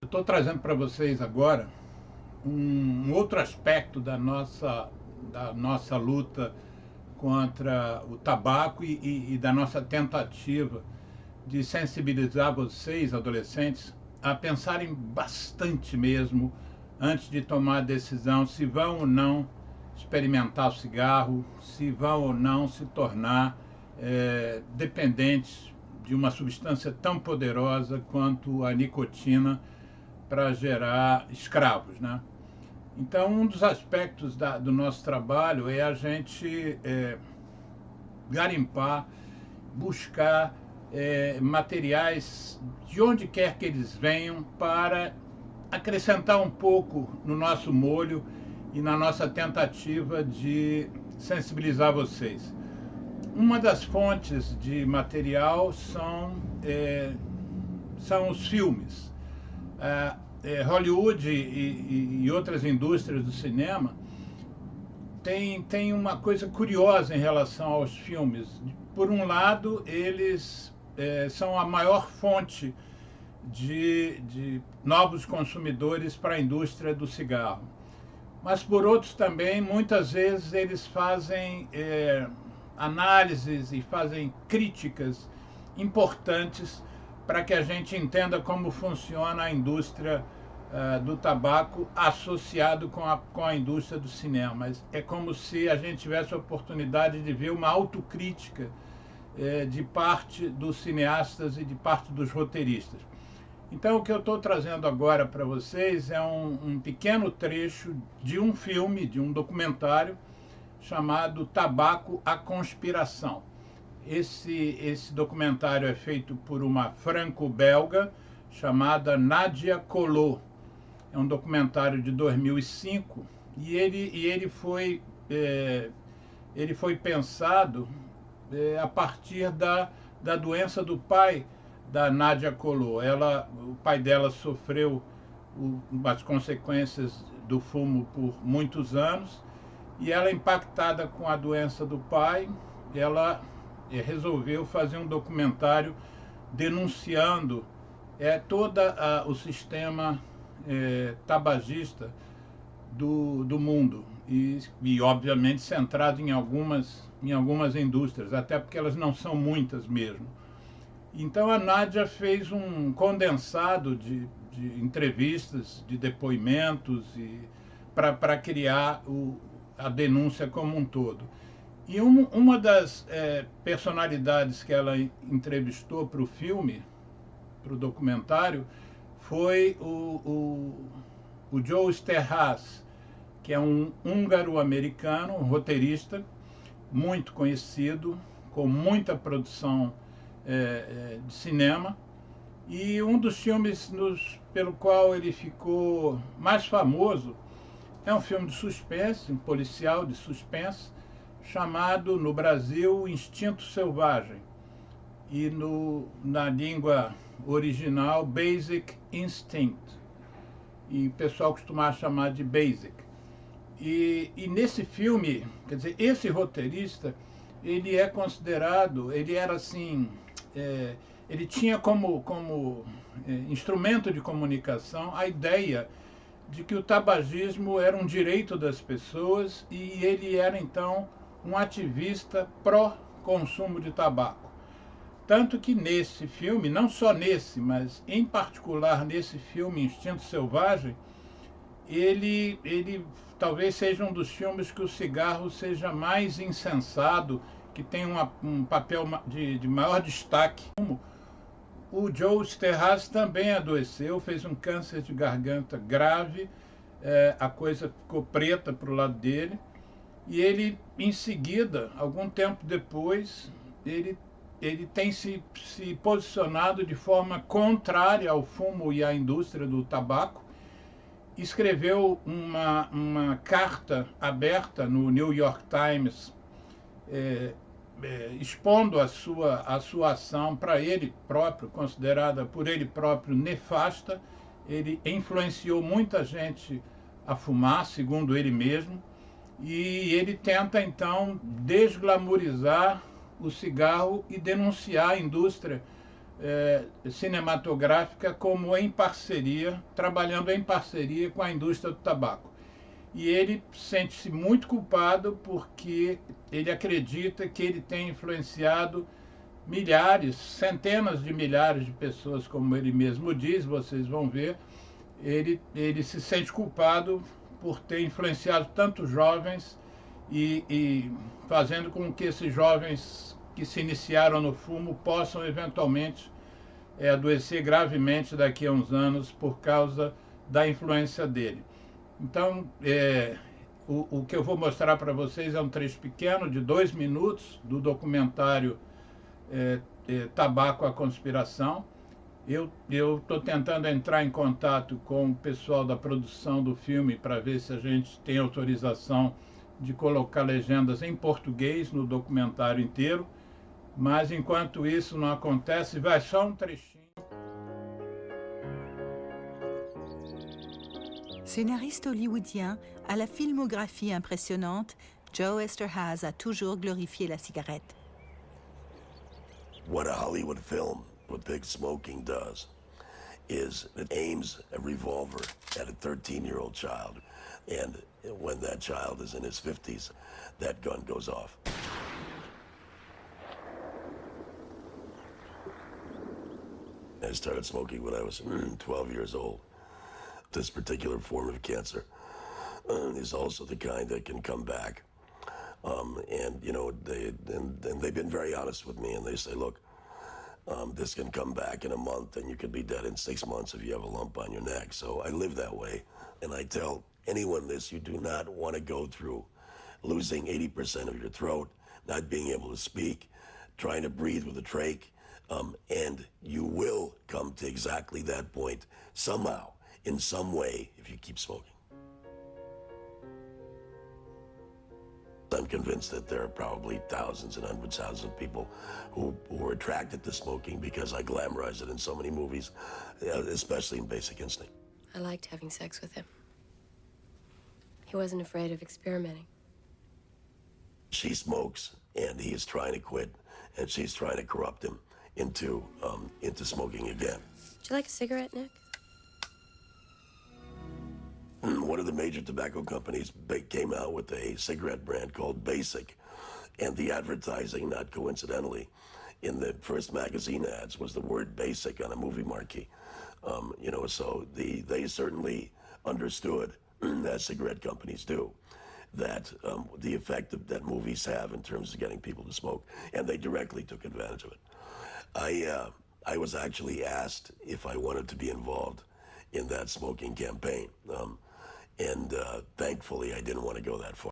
Estou trazendo para vocês agora um outro aspecto da nossa luta contra o tabaco e da nossa tentativa de sensibilizar vocês, adolescentes, a pensarem bastante mesmo antes de tomar a decisão se vão ou não experimentar o cigarro, se vão ou não se tornar dependentes de uma substância tão poderosa quanto a nicotina para gerar escravos, né? Então, um dos aspectos do nosso trabalho é a gente garimpar, buscar materiais de onde quer que eles venham para acrescentar um pouco no nosso molho e na nossa tentativa de sensibilizar vocês. Uma das fontes de material são os filmes. Hollywood e outras indústrias do cinema tem uma coisa curiosa em relação aos filmes. Por um lado, eles são a maior fonte de novos consumidores para a indústria do cigarro. Mas, por outros também, muitas vezes eles fazem análises e fazem críticas importantes para que a gente entenda como funciona a indústria do tabaco associado com a indústria do cinema. Mas é como se a gente tivesse a oportunidade de ver uma autocrítica de parte dos cineastas e de parte dos roteiristas. Então, o que eu estou trazendo agora para vocês é um pequeno trecho de um filme, de um documentário chamado Tabaco: A Conspiração. Esse documentário é feito por uma franco-belga chamada Nadia Collot. É um documentário de 2005 e ele foi pensado a partir da doença do pai da Nadia Collot. O pai dela sofreu as consequências do fumo por muitos anos e ela, impactada com a doença do pai, ela resolveu fazer um documentário denunciando todo o sistema tabagista do mundo e obviamente centrado em algumas indústrias, até porque elas não são muitas mesmo. Então a Nádia fez um condensado de entrevistas, de depoimentos para criar a denúncia como um todo. E uma das personalidades que ela entrevistou para o filme, para o documentário, foi o Joe Sterhaz, que é um húngaro-americano, um roteirista muito conhecido, com muita produção de cinema. E um dos filmes pelo qual ele ficou mais famoso é um filme de suspense, um policial de suspense, chamado no Brasil Instinto Selvagem e na língua original Basic Instinct, e o pessoal costumava chamar de Basic. E nesse filme, quer dizer, esse roteirista, ele é considerado, ele era assim, ele tinha como instrumento de comunicação a ideia de que o tabagismo era um direito das pessoas e ele era então um ativista pró-consumo de tabaco. Tanto que nesse filme, não só nesse, mas em particular nesse filme Instinto Selvagem, ele talvez seja um dos filmes que o cigarro seja mais insensado, que tem um papel de maior destaque. O Joe Sterhaz também adoeceu, fez um câncer de garganta grave, a coisa ficou preta para o lado dele, e ele, em seguida, algum tempo depois, ele tem se posicionado de forma contrária ao fumo e à indústria do tabaco. Escreveu uma carta aberta no New York Times, expondo a sua ação para ele próprio, considerada por ele próprio nefasta. Ele influenciou muita gente a fumar, segundo ele mesmo, e ele tenta então desglamorizar o cigarro e denunciar a indústria cinematográfica como em parceria, trabalhando em parceria com a indústria do tabaco. E ele sente-se muito culpado porque ele acredita que ele tem influenciado milhares, centenas de milhares de pessoas, como ele mesmo diz, vocês vão ver. Ele se sente culpado por ter influenciado tantos jovens e fazendo com que esses jovens que se iniciaram no fumo possam eventualmente adoecer gravemente daqui a uns anos por causa da influência dele. Então, o que eu vou mostrar para vocês é um trecho pequeno de 2 minutos do documentário Tabaco, a Conspiração. Eu estou tentando entrar em contato com o pessoal da produção do filme para ver se a gente tem autorização de colocar legendas em português no documentário inteiro, mas enquanto isso não acontece, vai só um trechinho. Scénariste hollywoodien à la filmographie impressionnante, Joe Eszterhas a toujours glorifié la cigarette. What a Hollywood film with big smoking does is it aims a revolver at a 13-year-old child, and when that child is in his 50s, that gun goes off. I started smoking when I was 12 years old. This particular form of cancer is also the kind that can come back. And, you know, they've been very honest with me, and they say, look, this can come back in a month, and you could be dead in 6 months if you have a lump on your neck. So I live that way, and I tell anyone this: you do not want to go through losing 80% of your throat, not being able to speak, trying to breathe with a trach, and you will come to exactly that point somehow, in some way, if you keep smoking. I'm convinced that there are probably thousands and hundreds of thousands of people who are attracted to smoking because I glamorize it in so many movies, especially in Basic Instinct. I liked having sex with him. He wasn't afraid of experimenting. She smokes, and he is trying to quit, and she's trying to corrupt him into smoking again. Would you like a cigarette, Nick? One of the major tobacco companies came out with a cigarette brand called Basic, and the advertising, not coincidentally, in the first magazine ads was the word basic on a movie marquee. You know, so they certainly understood, as cigarette companies do, that the effect that movies have in terms of getting people to smoke, and they directly took advantage of it. I was actually asked if I wanted to be involved in that smoking campaign. And thankfully, I didn't want to go that far.